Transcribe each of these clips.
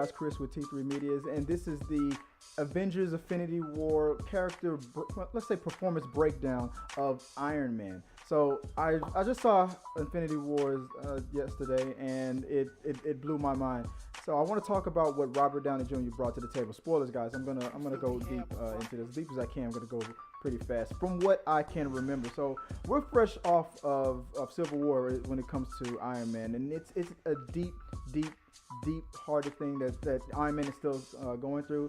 guys, Chris with T3 Medias, and this is the Avengers Infinity War character, let's say performance breakdown of Iron Man. So I just saw Infinity Wars yesterday, and it blew my mind. So I want to talk about what Robert Downey Jr. brought to the table. Spoilers, guys. I'm gonna go deep into this, deep as I can. I'm gonna go pretty fast from what I can remember. So we're fresh off of Civil War when it comes to Iron Man, and it's a deep hearted thing that Iron Man is still going through.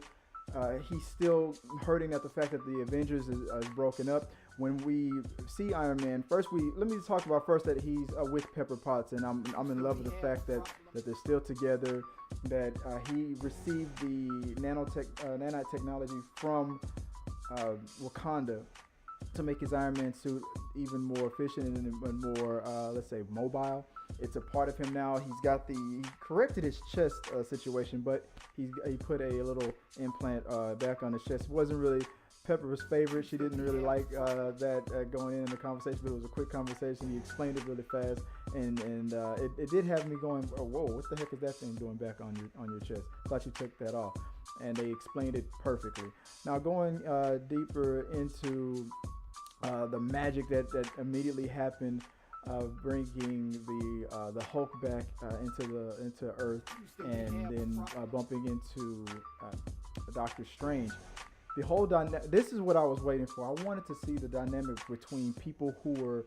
He's still hurting at the fact that the Avengers is broken up. When we see Iron Man, let me talk about first that he's with Pepper Potts, and I'm in love with the fact that they're still together, that he received the nanite technology from Wakanda to make his Iron Man suit even more efficient and more, let's say, mobile. It's a part of him now. He corrected his chest situation, but he put a little implant back on his chest. It wasn't really Pepper's favorite. She didn't really like that going in the conversation, but it was a quick conversation. He explained it really fast, and it did have me going, oh, whoa, what the heck is that thing doing back on your chest? Thought you took that off, and they explained it perfectly. Now going deeper into the magic that immediately happened, bringing the Hulk back into Earth, and then bumping into Doctor Strange. The whole this is what I was waiting for. I wanted to see the dynamic between people who were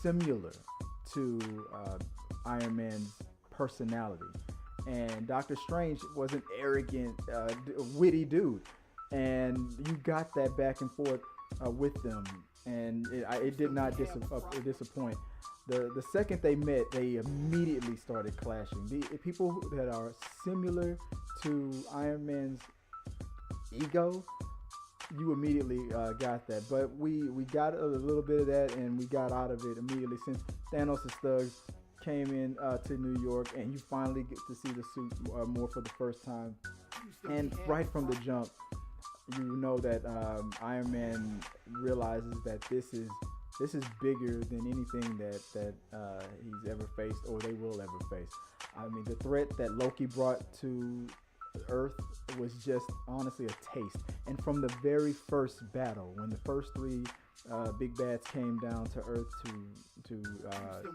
similar to Iron Man's personality, and Doctor Strange was an arrogant, witty dude, and you got that back and forth with them, and it did not disappoint. The second they met, they immediately started clashing. The people that are similar to Iron Man's ego, you immediately got that. But we got a little bit of that, and we got out of it immediately since Thanos' thugs came in to New York, and you finally get to see the suit more for the first time. And right from the jump, you know that Iron Man realizes that this is bigger than anything that he's ever faced or they will ever face. I mean, the threat that Loki brought to Earth was just honestly a taste. And from the very first battle, when the first three big bads came down to Earth to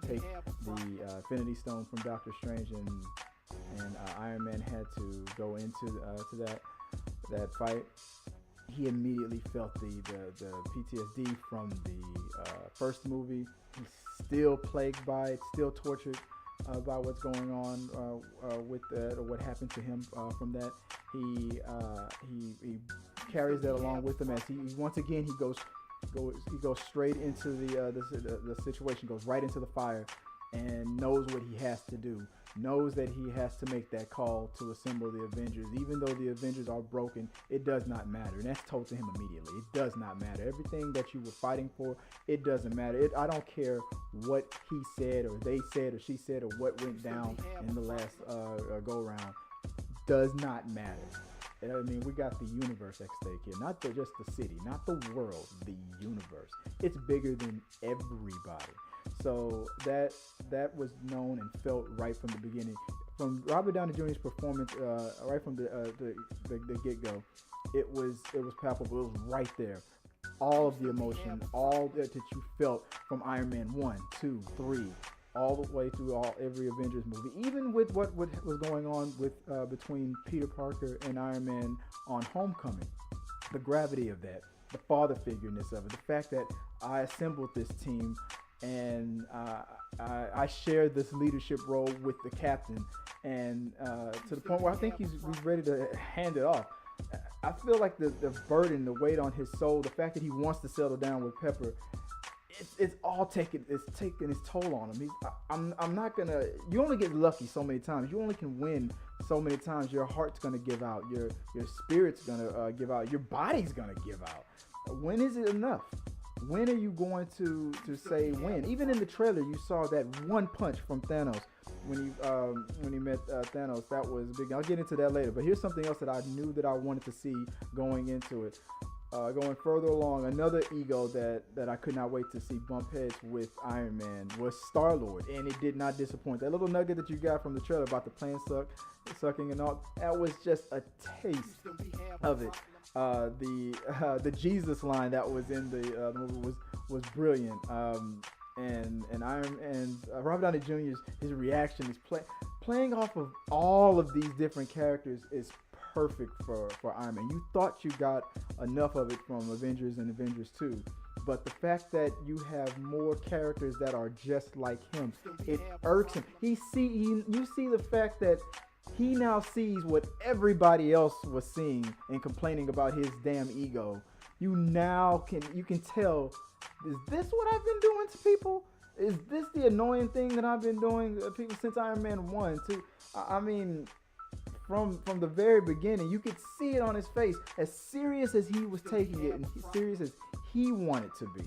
take the Infinity Stone from Doctor Strange, and Iron Man had to go into to that fight, he immediately felt the PTSD from the first movie. He's still plagued by it, still tortured by what's going on with that, or what happened to him from that. He carries that along with him as he once again he goes straight into the situation, goes right into the fire, and knows what he has to do. Knows that he has to make that call to assemble the Avengers. Even though the Avengers are broken, it does not matter. And that's told to him immediately. It does not matter. Everything that you were fighting for, it doesn't matter. I don't care what he said or they said or she said or what went down in the last go-round. Does not matter. I mean, we got the universe at stake here. Not just the city, not the world, the universe. It's bigger than everybody. So that was known and felt right from the beginning. From Robert Downey Jr.'s performance, right from the get-go, it was palpable. It was right there. All of the emotion, all that you felt from Iron Man 1, 2, 3, all the way through every Avengers movie. Even with what was going on with between Peter Parker and Iron Man on Homecoming, the gravity of that, the father figureness of it, the fact that I assembled this team, and I shared this leadership role with the captain, and to the point where I think he's ready to hand it off. I feel like the burden, the weight on his soul, the fact that he wants to settle down with Pepper, it's taking its toll on him. I'm not gonna. You only get lucky so many times. You only can win so many times. Your heart's gonna give out. Your spirit's gonna give out. Your body's gonna give out. When is it enough? When are you going to say when? Even in the trailer, you saw that one punch from Thanos when he met Thanos. That was big. I'll get into that later. But here's something else that I knew that I wanted to see going into it. going further along, another ego that I could not wait to see bump heads with Iron Man was Star-Lord, and it did not disappoint. That little nugget that you got from the trailer about the plane sucking and all, that was just a taste of it. The Jesus line that was in the movie was brilliant. And Robert Downey Jr.'s his reaction is playing off of all of these different characters is perfect for Iron Man. You thought you got enough of it from Avengers and Avengers 2, but the fact that you have more characters that are just like him, it irks him. You see the fact that he now sees what everybody else was seeing and complaining about his damn ego. You can tell, is this what I've been doing to people? Is this the annoying thing that I've been doing to people since Iron Man 1, 2? I mean, from the very beginning, you could see it on his face, as serious as he was taking it and serious as he wanted to be.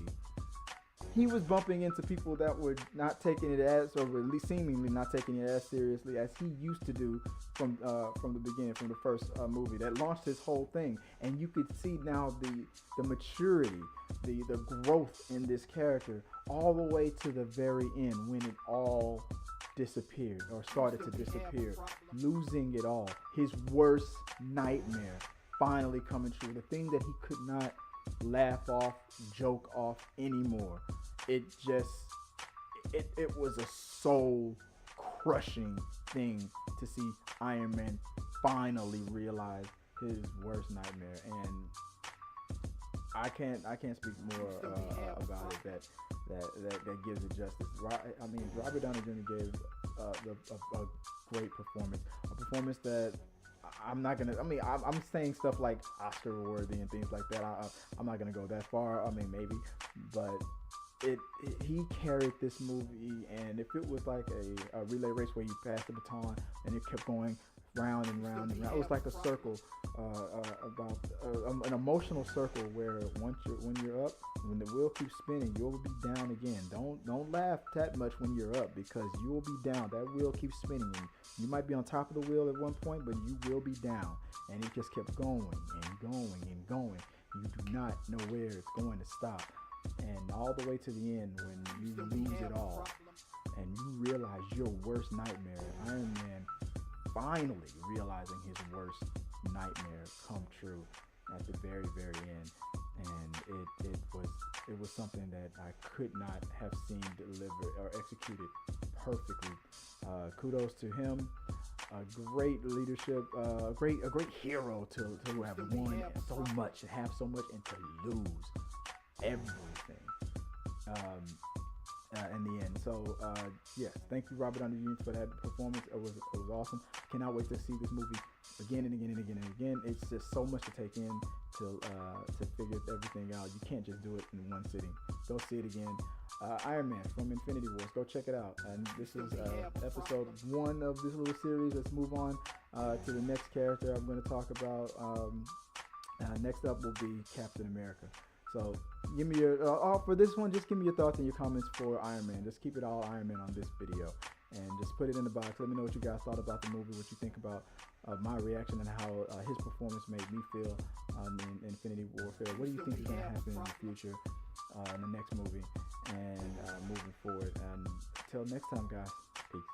He was bumping into people that were not taking it as, or at least seemingly not taking it as seriously as he used to do from the beginning, from the first movie that launched his whole thing. And you could see now the maturity, the growth in this character, all the way to the very end when it all disappeared or started to disappear, losing it all. His worst nightmare finally coming true. The thing that he could not laugh off, joke off anymore. It was a soul crushing thing to see Iron Man finally realize his worst nightmare, and I can't speak more about it that gives it justice. I mean, Robert Downey Jr. gave a great performance, a performance that I'm saying stuff like Oscar worthy and things like that. I'm not gonna go that far. I mean, maybe, but he carried this movie, and if it was like a relay race where you passed the baton and it kept going round and round and round, it was like a circle, about an emotional circle where when you're up, when the wheel keeps spinning, you'll be down again. Don't laugh that much when you're up, because you will be down. That wheel keeps spinning, and you might be on top of the wheel at one point, but you will be down. And it just kept going and going and going. You do not know where it's going to stop. And all the way to the end, when you lose it all and you realize your worst nightmare, Iron Man finally realizing his worst nightmare come true at the very, very end. And it was something that I could not have seen delivered or executed perfectly. Kudos to him. A great leadership, a great hero to have won so much, to have so much, and to lose everything in the end. So yes, thank you, Robert Downey Jr. for that performance. It was awesome. Cannot wait to see this movie again and again and again and again. It's just so much to take in to figure everything out. You can't just do it in one sitting. Go see it again. Iron Man from Infinity Wars. Go check it out. And this is episode 1 of this little series. Let's move on to the next character I'm going to talk about. Next up will be Captain America. So give me your for this one. Just give me your thoughts and your comments for Iron Man. Just keep it all Iron Man on this video, and just put it in the box. Let me know what you guys thought about the movie, what you think about my reaction, and how his performance made me feel in Infinity Warfare. What do you think is going to happen in the future, in the next movie, and moving forward? And until next time, guys, peace.